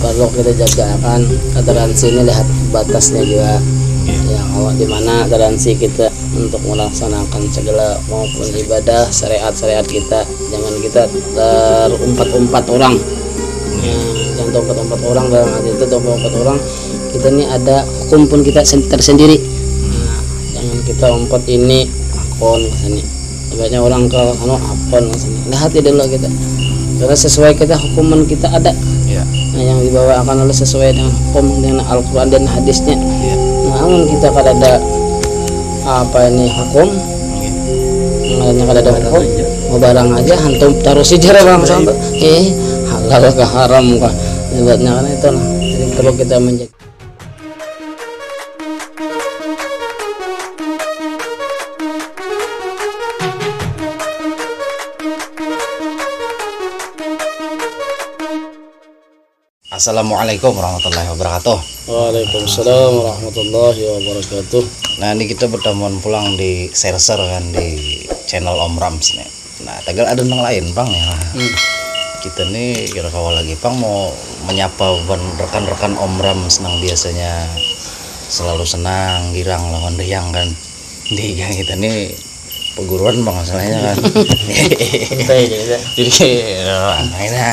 perlu kita jaga kan toleransi ini, lihat batasnya juga. Ya, kalau di mana toleransi kita untuk melaksanakan segala maupun ibadah syariat kita, jangan kita terumpat-umpat orang. Jangan terumpat-umpat orang, dalam hati itu terumpat orang kita ini ada hukum pun kita tersendiri. Jangan kita umpat ini akun misalnya, banyak orang ke akun misalnya, lihat dulu kita karena sesuai kita hukuman kita ada. Nah, yang dibawakan oleh sesuai dengan hukum dengan Al-Quran dan hadisnya. Namun kita kada ada hukum, kada ada hukum, mau barang aja hantum taruh sejarah bang sampai halal ke haram kah, hebatnya kan itu lah. Jadi perlu kita menjaga. Assalamualaikum warahmatullahi wabarakatuh. Waalaikumsalam warahmatullahi wabarakatuh. Nah, ini kita bertemuan pulang di Serser kan, di channel Om Rams nih. Nah, tegal ada yang lain bang ya. Kita nih kira kawal lagi bang mau menyapa rekan-rekan Om Rams nang biasanya selalu senang girang lawan riang kan. Di gang kita nih peguruan bang masalahnya kan. Jadi mainnya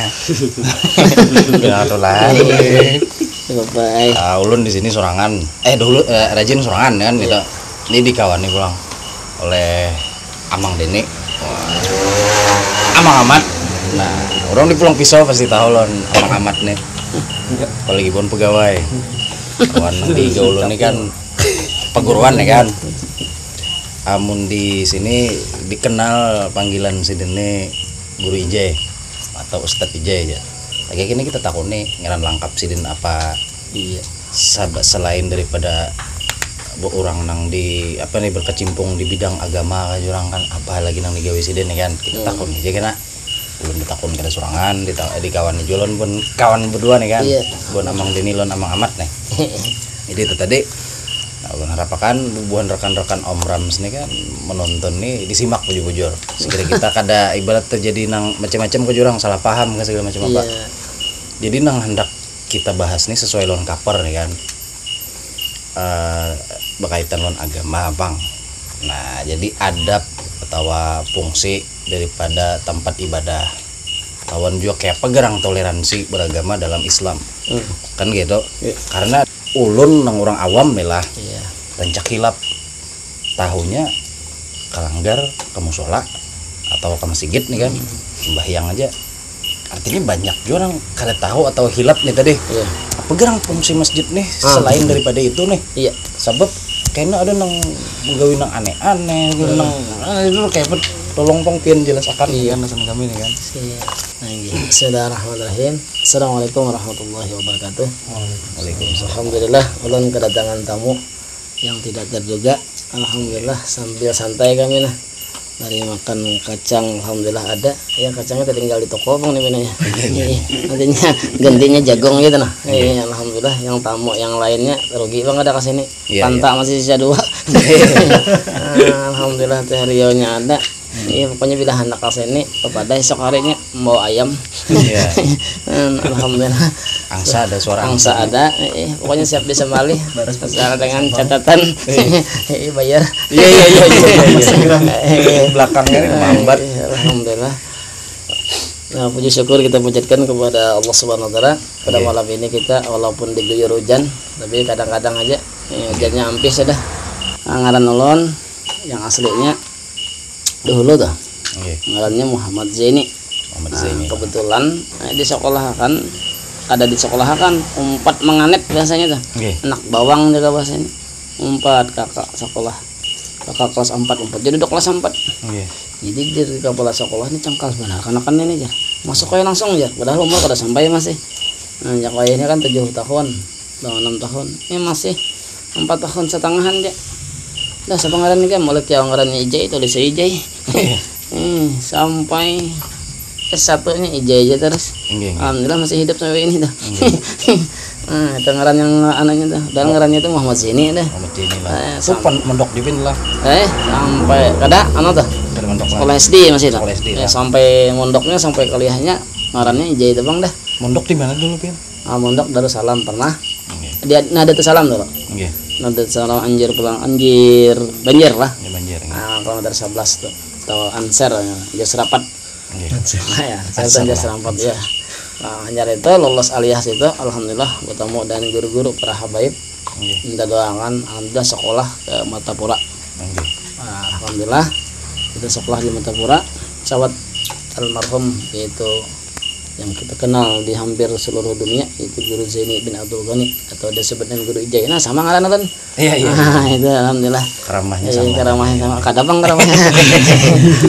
lagi ulun di sini sorangan dulu rajin sorangan kan gitu. Ini dikawan nih pulang oleh Amang Deni, Amang Amat. Nah, orang di pulang pisau pasti tahu lon Amang Amat nih, apalagi pun pegawai kawan di gaulun ini kan peguruan ya kan. Amun di sini dikenal panggilan sidene Guru Ijay atau Ustadz Ijay aja. Kayak gini kita takut nih ngaran lengkap sidin apa? Iya. Selain daripada orang nang di berkecimpung di bidang agama kan orang kan apa lagi nang digawe sidin kan kita takut nih. Jadi kena belum ditakun kada sorangan di kawan jolon pun kawan berdua nih kan. Iya. Buan Amang Deni lon Amang Amat nih. Jadi itu tadi ulun harapakan bubuhan rekan-rekan Om Rams nih kan menonton nih disimak bujur-bujur segera kita kada ibarat terjadi nang macam-macam ke jurang salah paham kan segala macam apa. Jadi nang hendak kita bahas nih sesuai lon kaper nih kan berkaitan lon agama bang. Nah, jadi adab atau fungsi daripada tempat ibadah lawan juga kayak pegerang toleransi beragama dalam Islam kan gitu. Karena ulun nang orang awam lah rancak hilap tahunya kalanggar ke musola atau ke masjid nih kan sembahyang aja, artinya banyak juga orang kada tahu atau hilap nih tadi apa gerang fungsi masjid nih selain daripada itu nih. Sebab kayaknya ada nang menggawi nang aneh-aneh nang dulu kayak tolong pong pian jelasakan kan sama kami nih kan. Bismillahirrahmanirrahim. Assalamualaikum warahmatullahi wabarakatuh. Waalaikumsalam. Alhamdulillah ulun kedatangan tamu yang tidak terduga. Alhamdulillah sambil santai kami nah. Dari makan kacang alhamdulillah ada. Ya kacangnya tertinggal di toko bang nih benarnya. Nantinya gantinya jagung gitu nah. Alhamdulillah yang tamu yang lainnya rugi bang ada kesini. Pantak masih sisa 2. Alhamdulillah teh Rio-nya ada. Iya pokoknya bila hendak kesini kepada esok harinya mau ayam. Alhamdulillah. Angsa ada suara angsa ada. Pokoknya siap disembelih secara dengan catatan bayar. Iya. Belakangnya mambat. Alhamdulillah. Nah, puji syukur kita panjatkan kepada Allah Subhanahu wa taala. Pada malam ini kita walaupun diguyur hujan, tapi kadang-kadang aja hujannya ampis sudah. Ngaran ulun yang aslinya dulu tuh. Ngarannya Muhammad Zaini. Kebetulan di sekolah kan ada di sekolah kan umpat menganep biasanya tuh. Anak bawang juga bahasanya. Umpat kakak sekolah. Kakak kelas 4 umpat. Jadi udah kelas 4. Jadi di kepala sekolah ini cangkal benar karena kan ini aja. Masuk aja langsung aja. Padahal umur kada sampai masih. Nah, jak ini kan 7 tahun, 6 tahun. Ini masih 4 tahun setengahan aja. Dah sepengaran ini kan mulai yang ngarannya Ijay tulis Ijay. Sampai S1-nya Ijay aja terus. Alhamdulillah masih hidup sampai ini dah. Itu ngaran yang anaknya dah. Dan ngarannya itu Muhammad Zaini dah. Muhammad Zaini lah. Itu mondok di bin lah. Sampai kada tuh. Sekolah SD masih dah. Sampai mondoknya sampai kuliahnya ngarannya Ijay itu bang dah. Mondok di mana dulu Pin? mondok Darussalam pernah. Nggih. Dia Nahdlatul Salam tuh. Nggih. Nahdlatul Salam Anjir pulang Anjir Banjir lah. Ya Banjir nggih. Kilometer 11 tuh. Atau Anser ya Serapat. Nggih. Nah, ya, saya Anjar Serapat ya. Nah, Anjar itu lulus alias itu alhamdulillah bertemu dengan guru-guru para habaib. Nggih. Minta doakan alhamdulillah sekolah ke Matapura. Nggih. Nah, alhamdulillah kita sekolah di Matapura. Sahabat almarhum yaitu yang kita kenal di hampir seluruh dunia itu Guru Zaini bin Abdul Ghani atau disebut dengan Guru Ijai. Nah sama ngaran kan? Iya iya. Nah, itu alhamdulillah. Keramahnya sama. Keramahnya sama. Kadabang keramahnya.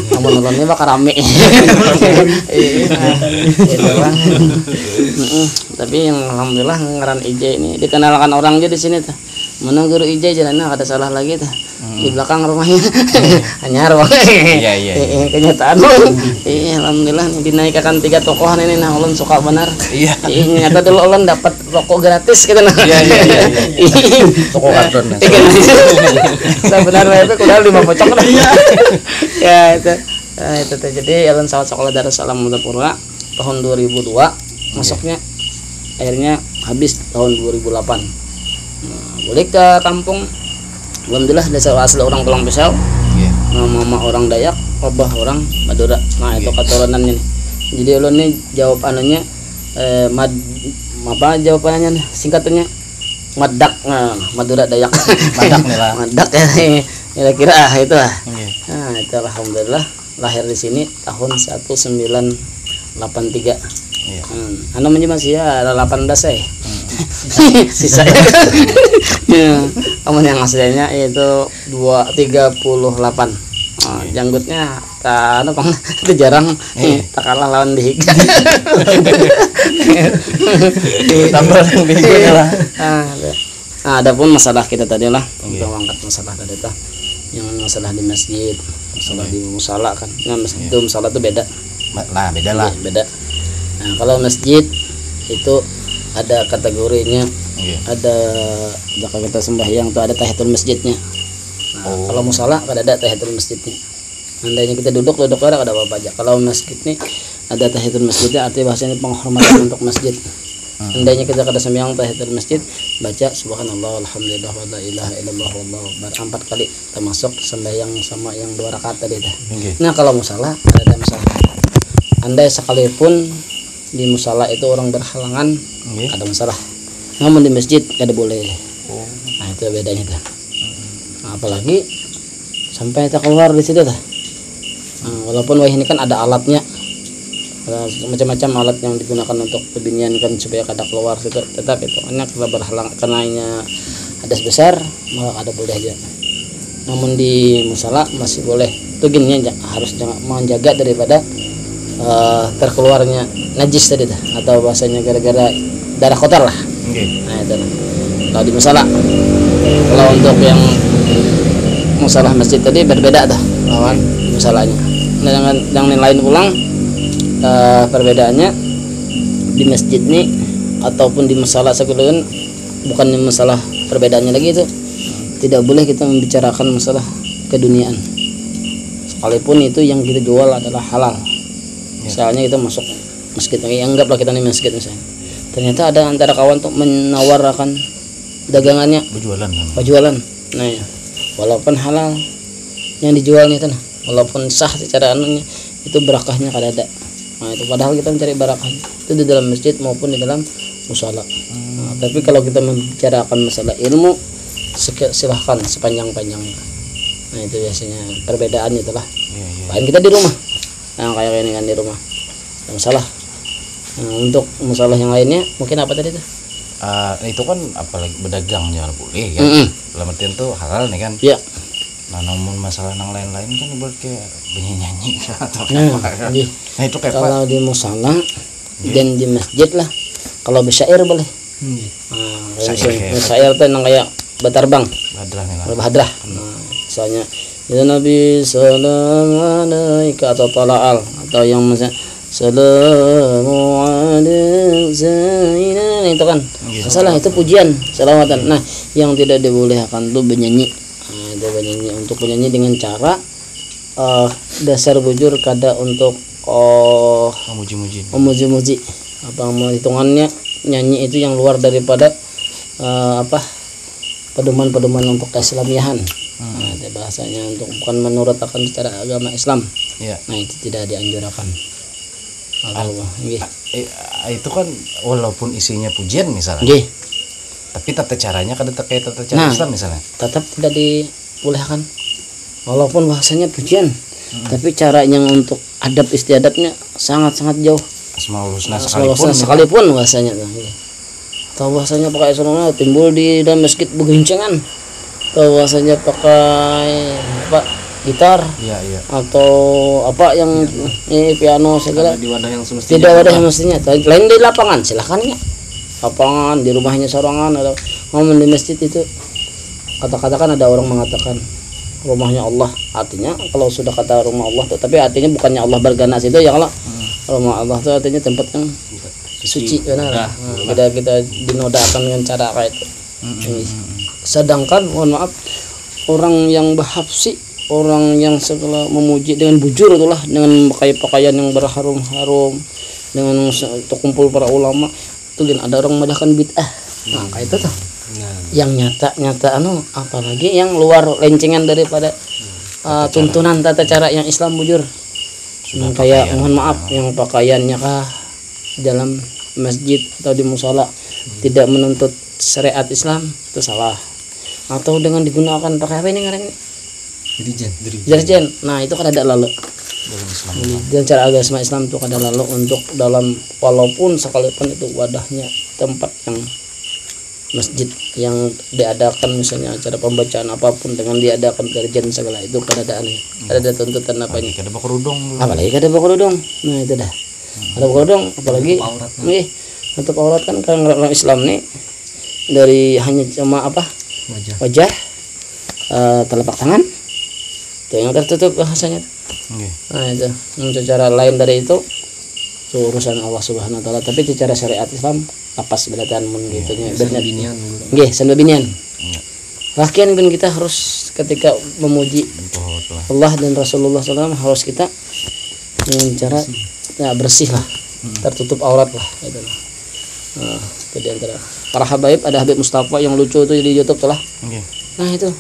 Kamu nontonnya bak rame. Itu bang. Tapi yang alhamdulillah ngaran Ijai ini dikenalkan orang aja di sini tuh. Mana Guru Ijai jalannya ada salah lagi tuh. Di belakang rumahnya hanya bang. Iya. Kenyataan iya alhamdulillah nih dinaikkan 3 tokoh ini nah ulun suka benar. Iya. Nyata dulu ulun dapat rokok gratis gitu nah. Iya. Toko karton. Sebenarnya itu udah 5 pocong dah. Ya itu. Nah, itu tuh. Jadi ulun sahabat sekolah Darussalam Matapura tahun 2002 masuknya akhirnya habis tahun 2008. Nah, balik ke kampung alhamdulillah dasar asli orang Pulang Pisau. Nggih. Mama orang Dayak, abah orang Madura. Nah, itu keturunannya nih. Jadi ulun nih jawab anunya apa jawabannya nih? Singkatannya Madak. Nah, Madura Dayak. Madak nih lah. Madak ya. Kira-kira itu lah. Nggih. Nah, itu alhamdulillah lahir di sini tahun 1983. Iya. Anu masih ya ada 18 ya. Sisa ya. Kamu yang aslinya itu 238. Janggutnya tak anu Bang, itu jarang tak kalah lawan Dihik. Tambah yang Dihik lah. Nah, adapun masalah kita tadi lah, kita angkat masalah tadi tah. Yang masalah di masjid, masalah di musala kan. Nah, masjid itu musala itu beda. Nah, beda lah. Beda. Nah, kalau masjid itu ada kategorinya, ada jika kita sembahyang tuh ada tahiyatul masjidnya. Nah, kalau musala kada ada tahiyatul masjidnya. Andainya kita duduk ada apa aja. Kalau masjid nih ada tahiyatul masjidnya, arti bahasanya penghormatan untuk masjid. Andainya kita kada sembahyang tahiyatul masjid, baca subhanallah alhamdulillah wa la ilaha illallah wallahu akbar 4 kali, termasuk sembahyang sama yang 2 rakaat tadi dah. Nah, kalau musala ada masalah. Andai sekalipun di musala itu orang berhalangan ada masalah, namun di masjid kada boleh. Nah, itu bedanya tuh. Nah, apalagi sampai kita keluar di situ tuh. Walaupun ini kan ada alatnya, ada macam-macam alat yang digunakan untuk pembinian kan supaya kada keluar situ, tetap itu hanya kita berhalang karenanya hadas besar malah ada boleh aja. Namun di musala masih boleh. Itu gini harus menjaga daripada terkeluarnya najis tadi dah, atau bahasanya gara-gara darah kotor lah. Nah, itu kalau di musala. Kalau untuk yang musalah masjid tadi berbeda dah lawan musalanya. Nah, dengan yang lain pulang perbedaannya di masjid nih ataupun di musalah sekalian, bukan masalah perbedaannya lagi itu tidak boleh kita membicarakan masalah keduniaan sekalipun itu yang kita jual adalah halal. Misalnya kita masuk masjid, anggaplah kita nih masjid misalnya, ternyata ada antara kawan tuh menawarkan dagangannya penjualan. Nah ya, walaupun halal yang dijualnya itu, walaupun sah secara anunya, itu barakahnya kada ada. Nah itu padahal kita mencari barakah itu di dalam masjid maupun di dalam musala. Nah, tapi kalau kita membicarakan masalah ilmu, silahkan sepanjang-panjangnya. Nah itu biasanya perbedaan itulah. Lain kita di rumah. Nah kayak ini kan di rumah ada masalah. Nah, untuk masalah yang lainnya mungkin apa tadi tuh? Itu kan apalagi berdagang jangan boleh kan. Dalam artian tuh halal nih kan. Iya. Nah namun masalah yang lain-lain kan ibarat kayak nyanyi atau apa. Nah itu kayak kalau di musala dan di masjid lah. Kalau bersyair boleh. Syair tuh yang kayak batarbang. Badrah nih lah. Badrah. Misalnya ya Nabi salam alaika atau tala'al, atau yang misalnya salamu alaik zainal, itu kan salah, itu pujian salawatan. Nah yang tidak dibolehkan tuh bernyanyi. Nah, itu bernyanyi. Untuk bernyanyi dengan cara dasar bujur kada untuk memuji apa hitungannya nyanyi itu yang luar daripada pedoman-pedoman untuk keislamiahan. Nah, itu bahasanya untuk bukan menurut akan secara agama Islam. Iya. Nah, itu tidak dianjurkan. Itu kan walaupun isinya pujian misalnya. Nggih. Tapi tata caranya kada terkait tata cara Islam misalnya. Tetap tidak dibolehkan. Walaupun bahasanya pujian, tapi cara yang untuk adab istiadabnya sangat-sangat jauh. Asmaul Husna sekalipun bahasanya tuh. Atau bahasanya pakai sonona timbul di dalam masjid begencengan. Atau bahasanya pakai gitar. Iya. Atau apa yang piano segala. Di wadah yang semestinya. Tidak wadah yang mestinya. Lain di lapangan silahkan ya. Lapangan di rumahnya sorangan atau ngomong di masjid itu. Kata-katakan ada orang mengatakan rumahnya Allah, artinya kalau sudah kata rumah Allah tuh, tapi artinya bukannya Allah berganas itu ya, kalau rumah Allah itu artinya tempat yang suci benar. Kita dinodakan dengan cara kayak itu. Sedangkan mohon maaf, orang yang berhafsi, orang yang segala memuji dengan bujur itulah, dengan pakai pakaian yang berharum-harum, dengan kumpul para ulama, itu ada orang madahkan bid'ah. Nah kayak itu tuh. Yang nyata apalagi yang luar lencengan daripada tuntunan tata cara yang Islam bujur. Kayak mohon maaf yang pakaiannya kah dalam masjid atau di musola tidak menuntut syariat Islam, itu salah. Atau dengan digunakan pakai apa ini ngarang ini? Dirjen. Nah itu kan ada lalu. Dan cara agama Islam itu ada lalu untuk dalam, walaupun sekalipun itu wadahnya tempat yang masjid yang diadakan misalnya acara pembacaan apapun dengan diadakan kerjaan segala itu kan ada aneh, ada tuntutan apa ini? Kada bakerudung. Apalagi kada bakerudung. Nah itu dah. Ada bakerudung apalagi nih untuk aurat kan orang Islam nih dari hanya cuma wajah telapak tangan itu yang tertutup bahasanya. Nah itu secara lain dari itu urusan Allah Subhanahu wa taala, tapi secara syariat Islam lapas belatan mun gitu nya binian. Nggih, sanba binian. Lakian bin kita harus ketika memuji Allah dan Rasulullah SAW harus kita dengan cara bersih lah, tertutup aurat lah gitu lah. Nah, itu di antara para habaib ada Habib Mustafa yang lucu itu di YouTube tuh lah. Nah itu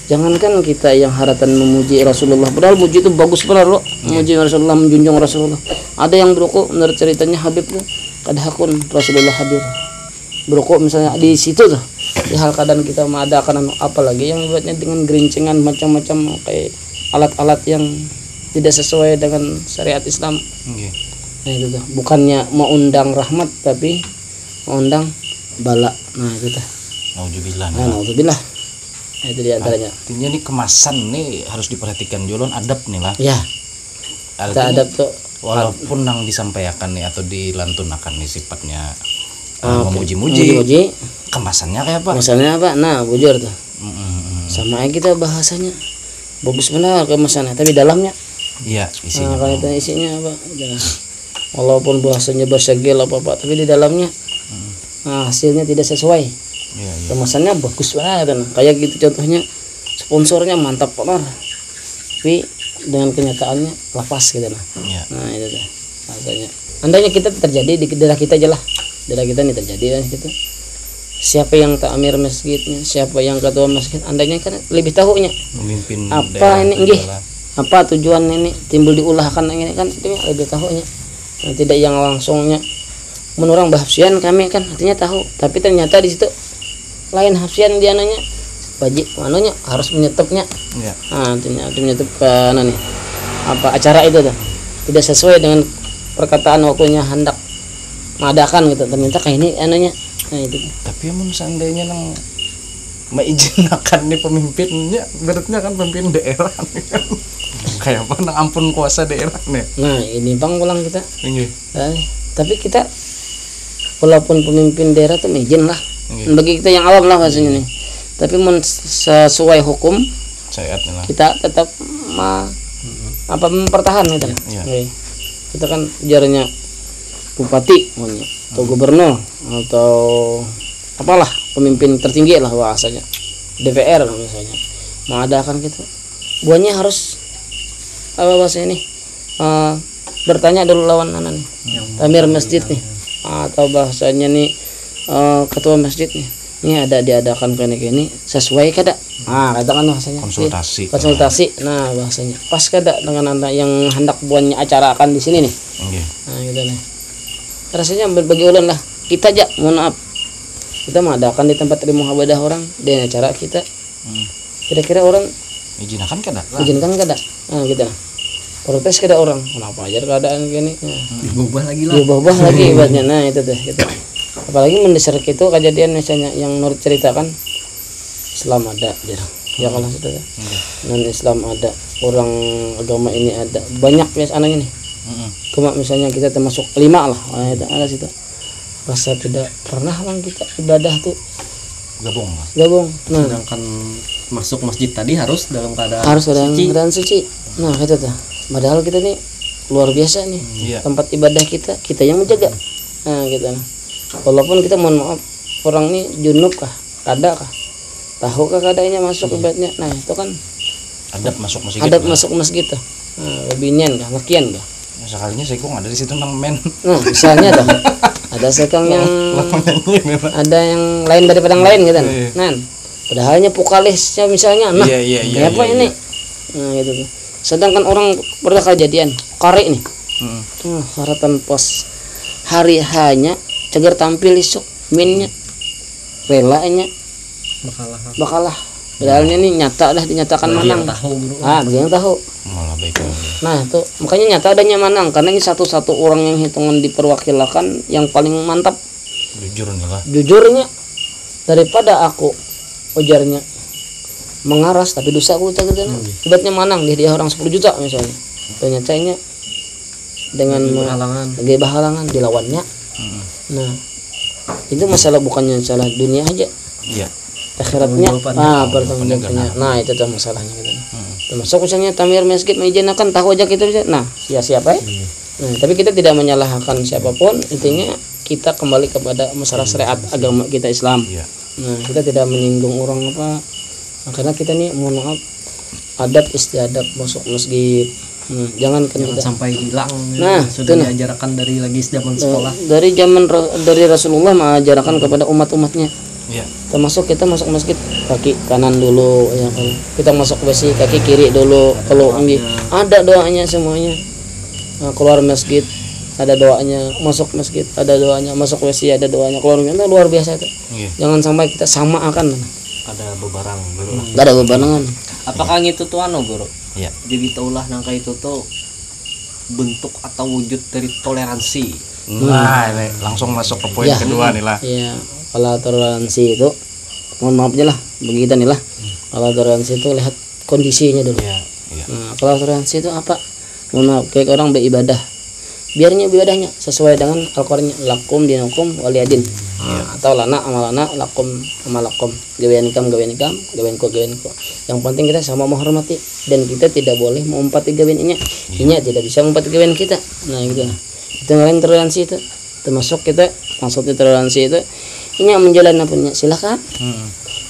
jangankan kita yang haratan memuji Rasulullah, padahal muji itu bagus benar loh, memuji Rasulullah, menjunjung Rasulullah. Ada yang berukuk menurut ceritanya Habib tuh kada hakun Rasulullah hadir berukuk misalnya di situ tuh, di hal keadaan kita mengadakan apalagi yang buatnya dengan gerincingan macam-macam kayak alat-alat yang tidak sesuai dengan syariat Islam. Nah itu tuh bukannya mau undang rahmat tapi mau undang bala. Nah itu tuh naudzubillah. Naudzubillah. Nah, itu diantaranya. Artinya nih kemasan nih harus diperhatikan julon adab nih lah. Ya. Kita adab tuh walaupun yang disampaikan nih atau dilantunakan nih sifatnya memuji-muji, kemasannya kayak apa? Kemasannya apa? Nah bujur tuh. Sama kita bahasanya bagus benar kemasannya, tapi dalamnya. Iya isinya. Kalau itu isinya apa? Walaupun bahasanya bersegel apa tapi di dalamnya hasilnya tidak sesuai. Kemasannya bagus banget kan, kayak gitu contohnya sponsornya mantap benar, tapi dengan kenyataannya lepas gitu nah. Nah itu tuh rasanya. Andainya kita terjadi di daerah kita aja lah, daerah kita ini terjadi kan gitu. Siapa yang takmir masjidnya, siapa yang ketua masjid, andainya kan lebih tahunya memimpin apa ini nggih, apa tujuan ini timbul diulahkan ini kan lebih tahunya. Nah, tidak yang langsungnya menurang bahasian kami kan artinya tahu, tapi ternyata di situ lain hafsian dia nanya wajib manunya harus menyetupnya. Nah ternyata menyetup ke nih apa acara itu tuh tidak sesuai dengan perkataan waktunya hendak mengadakan gitu, ternyata kayak ini anunya. Nah itu tapi mun seandainya nang mengizinakan nih pemimpinnya beratnya kan pemimpin daerah nih kan. Kayak apa nang ampun kuasa daerah nih. Nah ini bang pulang kita tapi kita walaupun pemimpin daerah tuh izin lah bagi kita yang awam lah maksudnya nih, tapi sesuai hukum kita tetap mempertahankan gitu. Kita kan jarnya bupati atau gubernur atau apalah pemimpin tertinggi lah bahasanya, DPR misalnya mengadakan gitu, buahnya harus apa bahasa ini bertanya dulu lawan nih tamir masjid nih atau bahasanya nih ketua masjid nih, ini ada diadakan kene sesuai kada, katakan bahasanya konsultasi. Nah bahasanya pas kada dengan anak yang hendak buatnya acara akan di sini nih. Nah gitu nih rasanya bagi ulun lah, kita aja mohon maaf kita mengadakan di tempat ilmu ibadah orang di acara kita, kira-kira orang izinkan kada nah gitu nah protes kada orang kenapa aja keadaan gini, Diubah lagi ibaratnya. Nah itu tuh gitu. Apalagi mendesak itu kejadian misalnya yang Nur ceritakan, Islam ada ya kalau itu non Islam ada, orang agama ini ada banyak ya anaknya nih. Cuma misalnya kita termasuk 5 lah, ada situ rasa tidak pernah bang kita ibadah tuh gabung. Nah sedangkan masuk masjid tadi harus dalam keadaan suci. Nah itu tuh padahal kita nih luar biasa nih tempat ibadah kita yang menjaga. Nah gitu nah. Walaupun kita mohon maaf orang nih junub kah tahukah keadaannya masuk ibadahnya. Nah itu kan adab masuk masjid tuh. Nah lebihnya kah lakian kah sekalinya sekong ada di situ nang men. Nah misalnya dah ada sekong yang ada yang lain daripada yang lain gitu nah padahalnya vokalisnya misalnya apa ini. Nah gitu tuh. Sedangkan orang pernah kejadian kari nih haratan pos hari hanya cegar tampil isuk minnya relanya bakalah padahalnya nih nyata dah dinyatakan menang. Bagi yang tahu malah baik. Nah itu makanya nyata adanya menang karena ini satu-satu orang yang hitungan diperwakilakan yang paling mantap jujurnya daripada aku ujarnya mengaras tapi dosa aku cakap ibaratnya menang dia orang 10 juta misalnya ternyatanya dengan halangan dilawannya. Nah itu masalah bukannya salah dunia aja akhiratnya pertanyaannya. Nah itu tuh masalahnya gitu. Termasuk misalnya tamir masjid mengizinakan tahu aja kita bisa. Nah siapa ya? Nah, tapi kita tidak menyalahkan siapapun, intinya kita kembali kepada masalah syariat agama kita Islam. Nah kita tidak menyinggung orang apa, karena kita nih mohon maaf adab istiadab masuk masjid. Jangan sampai hilang. Nah sudah diajarkan dari lagi zaman sekolah. Dari Rasulullah mengajarkan kepada umat-umatnya. Termasuk kita masuk masjid kaki kanan dulu ya kan. Kita masuk WC kaki kiri dulu. Kalau ada doanya semuanya. Nah, keluar masjid ada doanya, masuk masjid ada doanya, masuk WC ada doanya, keluar itu luar biasa itu. Jangan sampai kita sama akan ada bebarang guru. Enggak ada bebarengan. Apakah itu tuh guru? Jadi taulah nangka itu tuh bentuk atau wujud dari toleransi. Nah, ini langsung masuk ke poin kedua nih lah. Iya, kalau toleransi itu mohon maaf aja lah bagi kita nih lah. Kalau toleransi itu lihat kondisinya dulu. Nah, kalau toleransi itu apa? Mohon maaf kayak orang beribadah. Biarnya ibadahnya sesuai dengan Al-Qur'an, lakum dinukum waliyadin. Atau lana amalana lakum amalakum, gaweanikam gaweanikam, gaweanku gaweanku. Yang penting kita sama menghormati dan kita tidak boleh mengumpati gaweannya. Inya tidak bisa mengumpati gawean kita. Nah gitu. Itu ngalahin toleransi itu. Termasuk kita maksudnya toleransi itu ini yang menjalankan punya silakan.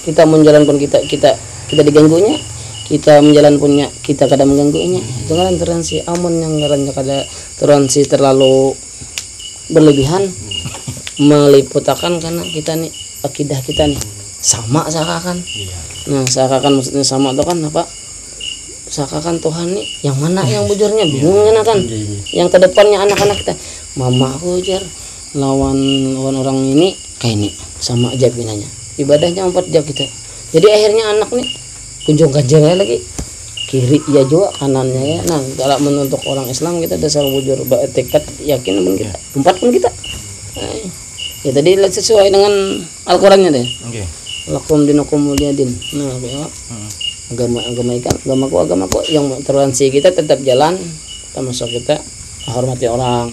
Kita menjalankan kita diganggunya, kita menjalan punya kita kadang mengganggunya. Itu ngalahin toleransi. Amun yang ngarannya kada toleransi terlalu berlebihan meliputakan karena kita nih akidah kita nih sama seakan. Nah seakan maksudnya sama itu kan apa? Seakan Tuhan nih yang mana yang bujurnya bingungnya kan? Yang kedepannya anak-anak kita, mama aku ujar lawan orang ini kayak ini sama aja pinanya. Ibadahnya 4 jam kita. Jadi akhirnya anak nih kunjung kanjengnya lagi kiri ya juga kanannya ya. Nah kalau menuntuk orang Islam kita dasar bujur tekad yakin pun kita 4 pun kita. Ya tadi sesuai dengan Al-Qur'annya deh. Lakum dinukum waliyadin. Nah, agamaku yang toleransi kita tetap jalan, termasuk kita menghormati orang.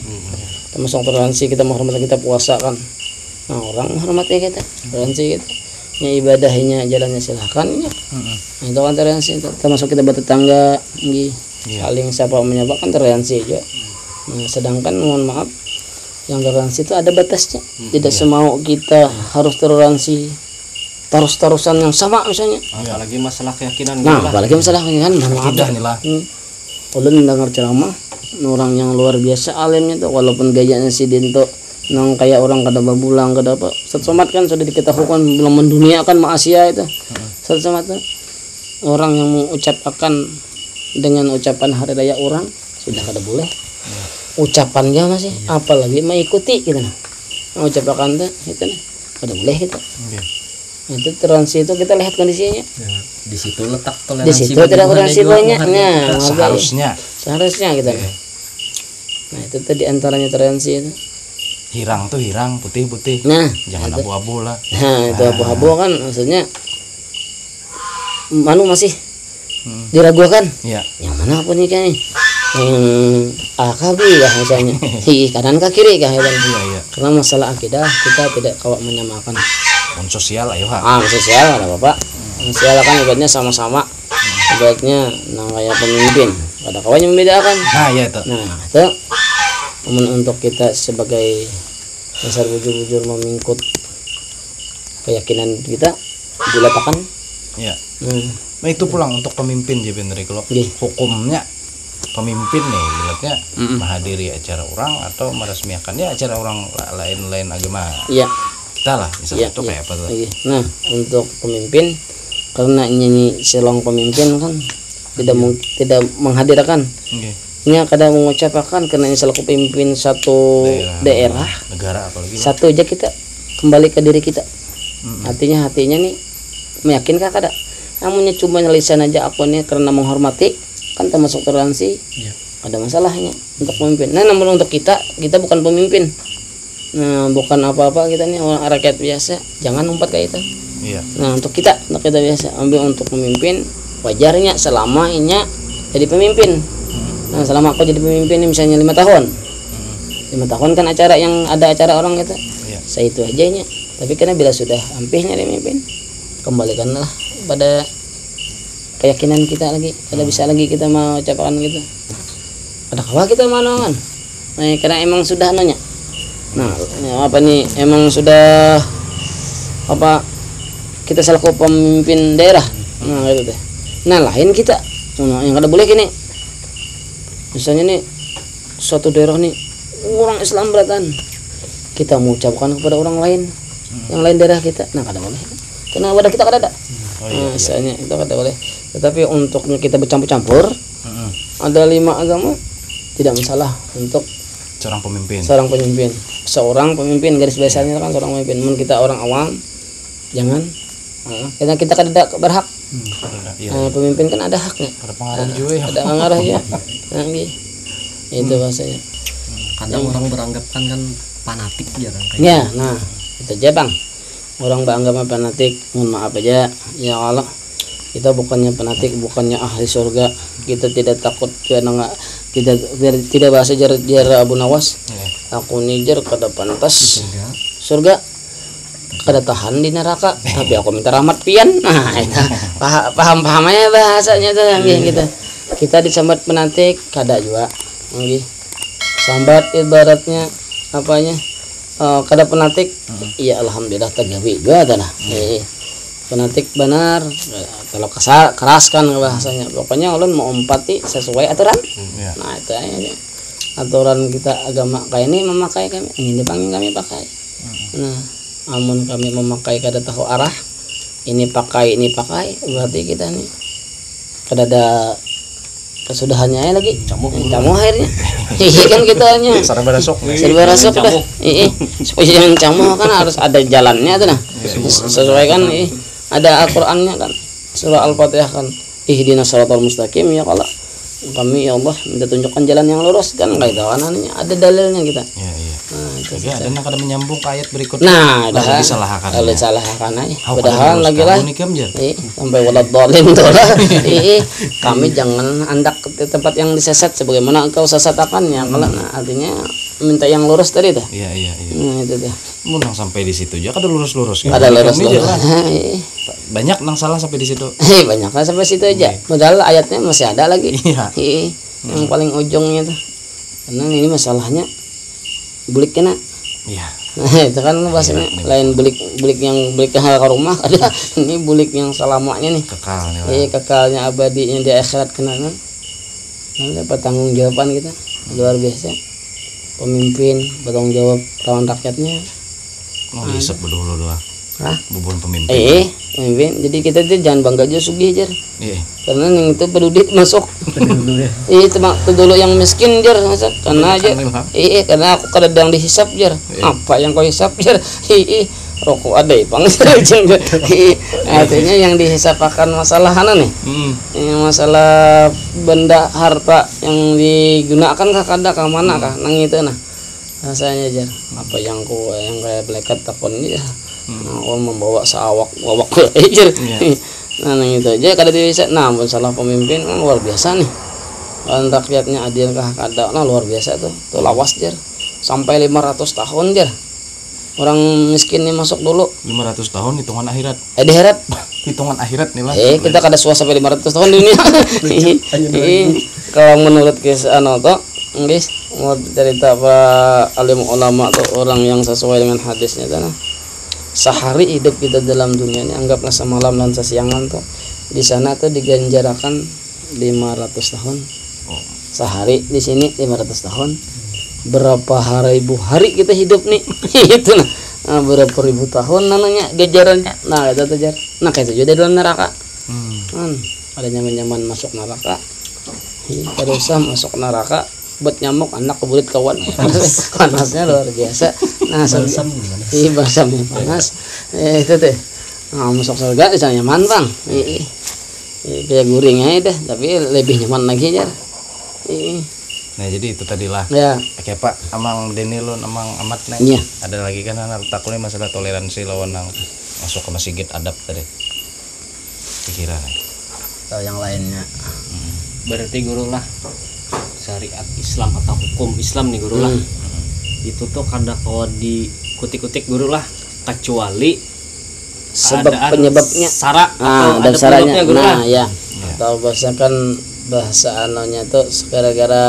Termasuk toleransi kita menghormati kita puasa kan. Nah, orang menghormati kita, toleransi kita. Ya ibadahnya jalannya silahkan ya. Nah, itu kan toleransi itu. Termasuk kita bertetangga, saling sapa menyapa kan toleransi juga. Nah, sedangkan mohon maaf yang toleransi itu ada batasnya. Tidak semau kita harus toleransi terus-terusan yang sama misalnya. Apalagi masalah keyakinan. Nah, apalagi masalah keyakinan. Akidah nih lah. Ulun mendengar ceramah orang yang luar biasa alimnya tuh, walaupun gayanya si Dinto nang kayak orang kada babulang kada apa. Ustaz Somad kan sudah diketahukan belum menduniakan maksiat itu. Ustaz Somad tuh orang yang mengucapkan dengan ucapan hari raya orang sudah kada boleh. Ucapannya masih apalagi mengikuti gitu nah. Mengucapkan tuh itu nah kada boleh kita. Itu toleransi itu kita lihat kondisinya. Ya, di situ letak Di toleransi. situ tidak toleransi banyak. Nah, seharusnya gitu. Nah, itu tadi antaranya toleransi itu. Hirang tuh hirang, putih-putih. Nah, jangan itu. abu-abu lah. Nah, itu abu-abu kan maksudnya masih diragukan. Iya. Yang mana pun ini kan nih? Yang AKB ya misalnya. Kanan ke kiri kah gitu. Iya. Karena masalah akidah kita tidak kawat menyamakan. Sosial ayo ha. Sosial ada Bapak. Sosial kan ibaratnya sama-sama. Ibaratnya kayak pemimpin. Ada kawannya membedakan. Nah, ya itu. Nah, itu untuk kita sebagai dasar bujur-bujur memingkut keyakinan kita diletakkan. Iya. Nah, itu pulang untuk pemimpin jadi bener kalau hukumnya pemimpin nih lihatnya menghadiri acara orang atau meresmikannya acara orang lain agama. Iya. Kita lah misalnya itu kayak apa tuh. Nah, untuk pemimpin karena nyanyi selong pemimpin kan tidak menghadirkan. Nya kadang mengucapkan karena ini selaku pemimpin satu daerah negara apalagi satu aja kita kembali ke diri kita. Hatinya nih meyakinkan kada namanya cuma lisan aja aku nih karena menghormati kan termasuk toleransi. Ada masalahnya untuk pemimpin. Nah, namun untuk kita bukan pemimpin. Nah, bukan apa-apa kita nih orang rakyat biasa, jangan umpat kayak itu. Iya. Nah, untuk kita biasa ambil untuk pemimpin wajarnya selama inya jadi pemimpin. Nah, selama aku jadi pemimpin misalnya 5 tahun. 5 tahun kan ada acara orang gitu. Saya itu aja nya. Tapi karena bila sudah hampirnya jadi pemimpin, kembalikanlah pada keyakinan kita lagi. Kada bisa lagi kita mau ucapkan gitu. Ada kawa kita mana kan? Nah, karena emang sudah nanya. Nah, apa nih emang sudah apa kita selaku pemimpin daerah. Nah, gitu deh. Nah, lain kita. Nah, yang kada boleh gini. Misalnya nih suatu daerah nih orang Islam beratan kita mengucapkan kepada orang lain yang lain daerah kita, nah kada boleh karena wadah kita kada ada. Misalnya itu kada boleh, tetapi untuk kita bercampur-campur ada 5 agama tidak masalah untuk seorang pemimpin garis besarnya kan seorang pemimpin. Namun kita orang awam jangan karena kita kada berhak. Pemimpin kan ada haknya. Ada pengaruh juga ya. Ada pengaruh ya. Itu bahasanya. Kadang orang beranggapan kan fanatik ya kan. Ya, nah itu aja bang. Orang beranggapan fanatik, mohon maaf aja. Ya Allah, kita bukannya fanatik, bukannya ahli surga. Kita tidak takut karena kita tidak bahasa jar Abu Nawas. Aku nijar kada pantas surga. Kada tahan di neraka, tapi aku minta rahmat pian. Nah, itu paham aja bahasanya tuh gitu. Kita disambat penatik kada juga. Sambat ibaratnya apanya? Kada penatik. Iya alhamdulillah tergawi juga tanah. Penatik benar kalau keras kan bahasanya. Pokoknya ulun mau empati sesuai aturan. Nah, itu aja. Aturan kita agama kayak ini memakai kami, ini dipanggil kami pakai. Nah, amun kami memakai kada tahu arah ini pakai berarti kita nih kada ada kesudahannya lagi camu akhirnya kan kita hanya serba rasuk dah supaya yang camu kan harus ada jalannya tuh nah sesuai kan ada Al-Qur'annya kan surah Al-Fatihah kan ihdinas shiratal mustaqim ya Allah kami ya Allah minta tunjukkan jalan yang lurus kan kayak itu kan ada dalilnya kita. Nah, itu ada yang kada menyambung ke ayat berikutnya. Nah, dah disalahkan. Disalahkan aja. Padahal lagi lah. Sampai walad dhalim tuh lah. Kami jangan andak ke tempat yang disesat sebagaimana engkau sesatakannya. Kalau artinya minta yang lurus tadi dah. Iya. Nah, itu dah. Munang sampai di situ aja kada lurus-lurus. Ada lurus. Banyak nang salah sampai di situ. Banyak lah sampai situ aja. Padahal ayatnya masih ada lagi. Yang paling ujungnya tuh. Karena ini masalahnya bulik kena. Nah, itu kan bahasanya lain bulik yang hal ke rumah ada ini bulik yang selamanya nih kekalnya abadinya di akhirat kena kan. Nah, dapat tanggung jawaban kita luar biasa. pemimpin bertanggung jawab lawan rakyatnya. Mau hisap dulu lah. Hah? Bubun pemimpin. Pemimpin. Jadi kita tuh jangan bangga aja sugih jar. Iya. Karena yang itu perlu duit masuk. Itu dulu yang miskin jar masuk. Karena aja. Karena aku kadang dihisap jar. Apa yang kau hisap jar? Rokok ada bang. Artinya yang dihisap akan masalah nih. Yang masalah benda harta yang digunakan kah mana kah nang itu nah. Rasanya jar. Apa yang kayak belekat takon ya. Membawa seawak jar. Nah itu aja kada bisa. Nah masalah pemimpin kan luar biasa nih. Kalau rakyatnya adil kah kada, nah luar biasa tuh lawas jar. Sampai 500 tahun jar. Orang miskin nih masuk dulu 500 tahun hitungan akhirat. Di akhirat. Hitungan akhirat nih lah. Kita kada suas sampai 500 tahun di dunia. Kalau menurut kisah toh guys, mau cerita apa alim ulama tuh orang yang sesuai dengan hadisnya tuh nah. Sehari hidup kita dalam dunia ini anggaplah semalam dan sesiangan tuh di sana tuh diganjarakan 500 tahun. Sehari di sini 500 tahun. Berapa ribu hari kita hidup nih. Itu nah. Berapa ribu tahun namanya ganjarannya. Nah itu tuh jar. Nah kayak itu juga dalam neraka. Ada nyaman masuk neraka. Kada usah masuk neraka buat nyamuk anak kebulit kawan. Panasnya luar biasa. Nah basamnya panas. Itu teh. Nah, masuk surga di sana nyaman bang. Kayak guring aja dah, tapi lebih nyaman lagi jar. Nah jadi itu tadilah. Ya. Oke Pak, amang Denilun amang amat nih. Iya. Ada lagi kan anak takutnya masalah toleransi lawan nang masuk ke masjid adab tadi. Pikiran. Atau yang lainnya. Berarti guru lah syariat Islam atau hukum Islam nih guru lah. Itu tuh kada kalau dikutik-kutik guru lah kecuali sebab penyebabnya syarat atau ada penyebabnya guru lah. Ya. Atau bahasa anonya tuh gara-gara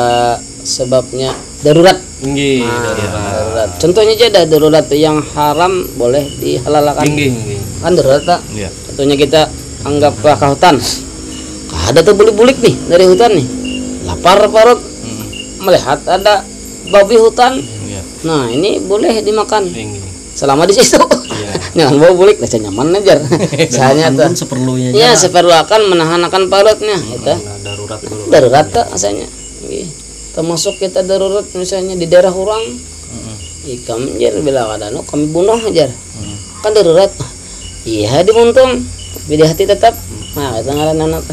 sebabnya darurat. Darurat. Contohnya aja ada darurat yang haram boleh dihalalkan. Kan darurat tak? Contohnya kita anggap ke hutan. Ada tuh bulik-bulik nih dari hutan nih. Lapar parut. Melihat ada babi hutan. Nah, ini boleh dimakan. Selama di situ. Jangan bawa bulik, rasa nyaman aja. Misalnya tuh seperlunya. Ya, seperlu akan menahan akan parutnya itu. Darurat tuh rasanya. Termasuk kita darurat misalnya di daerah orang. Kami jar bila ada kami bunuh aja. Kan darurat. Iya dimuntung. Tapi di hati tetap. Nah, kita ngaran anak.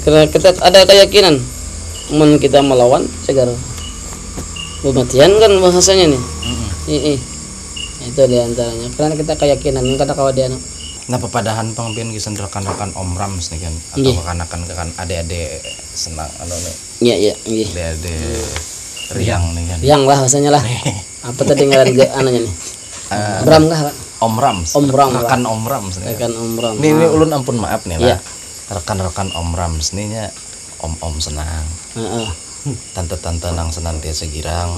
Kita ada keyakinan kita melawan segar kematian kan bahasanya nih. Itu diantaranya karena kita keyakinan kata kawadian. Nah pepadahan pangpian kisan rekan-rekan Om Rams nih kan atau rekan-rekan adik-adik senang nih. Iya. Adik-adik riang nih kan. Riang lah bahasanya lah. Apa tadi ngaran ananya nih? Bram kah? Om Rams. Rekan Om Rams nih. Rekan Om Rams. Ini ulun ampun maaf nih lah. Rekan-rekan Om Rams nih nya om senang. Tante-tante nang senantiasa girang.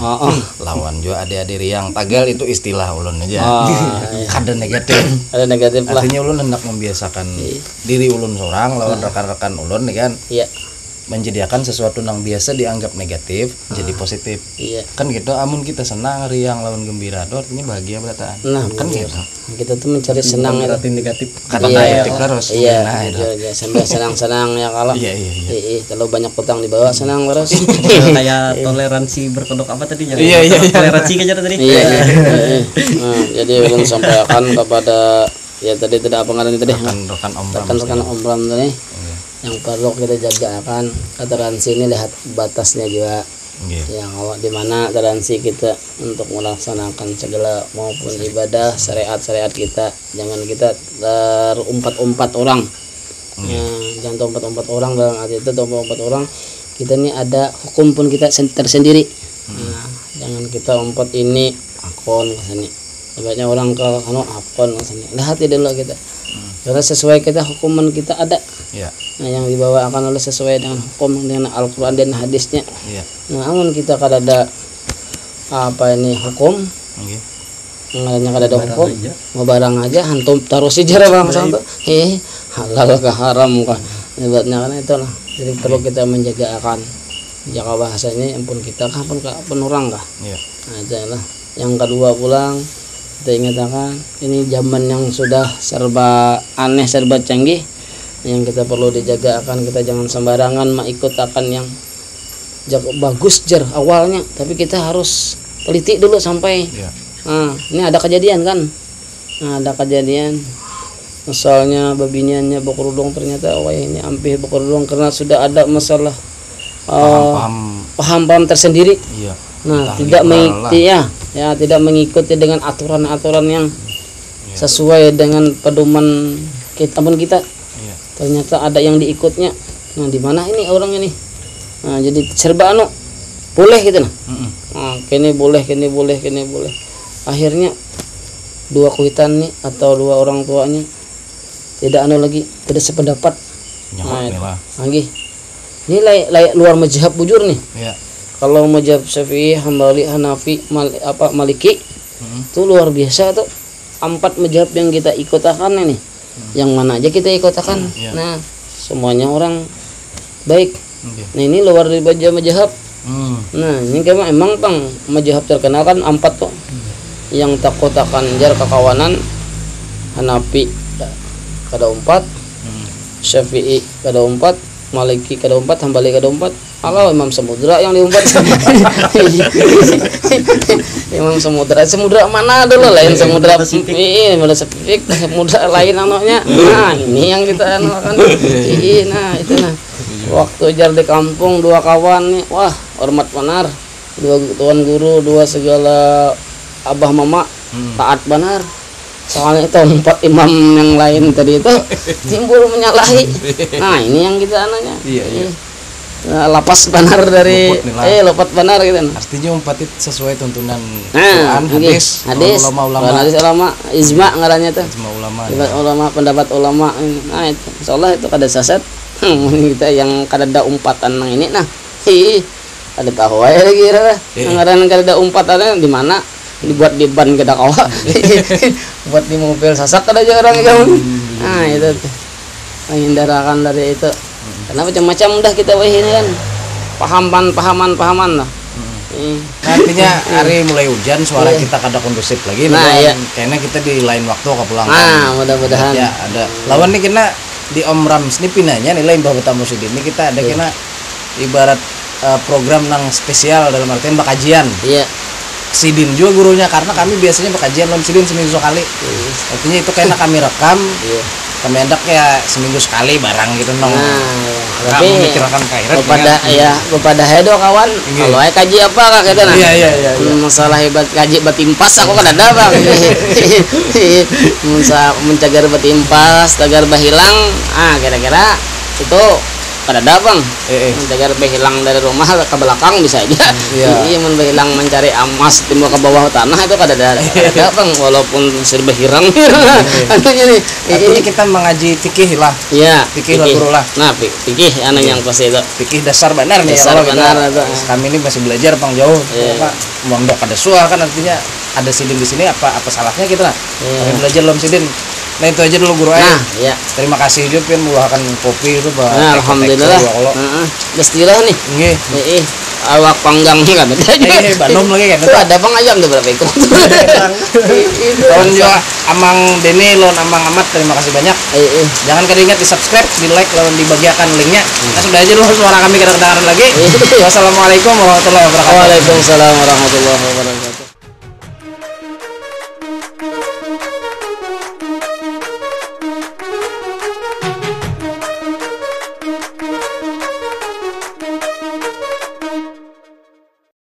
Lawan juga adik-adik riang tagal itu istilah ulun aja. Kada negatif. Ada negatif lah. Artinya ulun hendak membiasakan diri ulun seorang lawan rekan-rekan ulun kan. Iya. Menjadikan sesuatu yang biasa dianggap negatif jadi positif. Iya. Kan gitu amun kita senang riang lawan gembira itu artinya bahagia berataan. Nah, kan gitu. Kita tuh mencari senang berarti negatif. Kata negatif terus. Iya. Sambil senang-senang ya kalau. Iya. Kalau banyak utang dibawa senang terus. Kayak toleransi berkedok apa tadi? Iya. Toleransi aja tadi. Iya. Jadi ulun sampaikan kepada ya tadi tidak apa ngaran tadi. Rekan Om Ram tadi. Yang perlu kita jaga akan toleransi ini lihat batasnya juga. Yang awak di mana toleransi kita untuk melaksanakan segala maupun ibadah syariat kita, jangan kita terumpat-umpat orang. Jangan terumpat-umpat orang dalam arti itu terumpat orang kita ini ada hukum pun kita tersendiri. Jangan kita umpat ini akun kesini. Sebaiknya orang ke akun kesini. Lihat dulu kita. Karena sesuai kita hukuman kita ada. Nah yang dibawa akan oleh sesuai dengan hukum dengan Al-Quran dan hadisnya. Nah amun kita kada ada hukum, ngadanya kada ada hukum, mau barang aja hantum taruh sejarah bang santo. Halal ke haram kan, ibaratnya kan itu lah. Jadi perlu kita menjaga akan Jaka bahasanya ampun kita kah pun orang kah. Iya. Nah, itulah. Yang kedua pulang kita ingatkan ini zaman yang sudah serba aneh, serba canggih, yang kita perlu dijaga akan kita jangan sembarangan mengikut akan yang bagus jer awalnya, tapi kita harus teliti dulu sampai Iya. nah, ini ada kejadian kan. Nah, ada kejadian misalnya babiniannya berkerudung ternyata oh ini ampih berkerudung karena sudah ada masalah paham tersendiri. Iya. Nah, Entah tidak liberal mengikuti ya tidak mengikuti dengan aturan-aturan yang sesuai dengan pedoman kita pun kita. Iya. Ternyata ada yang diikutnya. Nah, di mana ini orang ini? Nah, jadi serba boleh gitu nah. Nah, kini boleh. Akhirnya dua kuitan nih atau dua orang tuanya tidak lagi, tidak sependapat. Nyahok nih lah. Lagi. Ini layak luar mazhab bujur nih. Iya. Kalau mazhab Syafi'i, Hambali, Hanafi, Maliki itu luar biasa tuh. 4 mazhab yang kita ikutakan ini. Yang mana aja kita ikutakan. Iya. Nah, semuanya orang baik. Oke. Nah, ini luar dari mazhab. Nah, ini kayak emang Bang mazhab terkenal kan 4 tuh. Yang takotakan jar kekawanan Hanafi kada 4, Syafi'i kada 4, Maliki kada 4, Hambali kada 4. Kalau Imam Samudra yang diumpat. Imam Samudra mana dulu lain Samudra Pasifik. Iya, Samudra lain anaknya. Nah, ini yang kita anukan. Nah, itu nah. Waktu jar di kampung 2 kawan nih. Wah, hormat benar. 2 tuan guru, 2 segala abah mama taat benar. Soalnya itu 4 imam yang lain tadi itu timbul menyalahi. Nah, ini yang kita anaknya. Iya. Nah, lapas benar dari lopat benar gitu. Artinya umpatit sesuai tuntunan Nah, Quran, hadis, ulama-ulama, ijma ngarannya tuh. ijma ulama. Pendapat ulama. Nah, itu insyaallah itu kada sesat. Kita yang kada ada umpatan nang ini nah. Ada tahu aja lagi ngaran kada ada umpatannya di mana? Dibuat di ban kada kawa. Buat di mobil sasak kada aja orang itu. Nah, itu tuh. Menghindarakan dari itu. Karena macam-macam udah kita ini kan pahaman lah. Artinya hari mulai hujan suara kita kada kondusif lagi. Nah, iya. Kayaknya kita di lain waktu ke pulang. Nah, mudah-mudahan. Ya ada. Lawan nih kena di Om Rams ini pinanya nilai Mbah Betamu Sidin ini kita ada kena ibarat program nang spesial dalam artian bakajian. Iya. Sidin juga gurunya karena kami biasanya bakajian Om Sidin seminggu sekali. Artinya itu kayaknya kami rekam. Iya. Kami hendak ya seminggu sekali barang gitu nong. Nah, tapi memikirkan kairat kepada hedo kawan. Kalau ay kaji apa kak kita nah? Iya. Masalah hebat kaji batimpas aku kan ada bang. Mencagar batimpas, tagar bahilang. Kira-kira itu kada ada bang. Mencagar bahilang dari rumah ke belakang bisa aja. Iya, bahilang mencari emas timbul ke bawah tanah itu kada ada bang. Walaupun serba hirang. Artinya nih. Artinya kita mengaji fikih lah. Iya. Fikih lah guru lah. Nah, fikih yang pasti itu. Fikih dasar benar nih. Dasar benar itu. Kami ini masih belajar pang jauh. Pak, mondok ada suah kan artinya ada sidin di sini apa salahnya kita lah. Kami belajar lom sidin. Nah itu aja dulu guru Nah, iya. Terima kasih juga Pin meluahkan kopi itu Pak. Nah, alhamdulillah. Gestilah nih. Nggih. Awak panggang kan ada aja. Bandung lagi kan. Itu ada bang ayam tuh berapa ekor. Kawan juga Amang Deni lon Amang Amat terima kasih banyak. Jangan kada ingat di subscribe, di like lawan dibagikan linknya. Nah sudah aja dulu suara kami kedengaran lagi. Wassalamualaikum warahmatullahi wabarakatuh. Waalaikumsalam warahmatullahi wabarakatuh.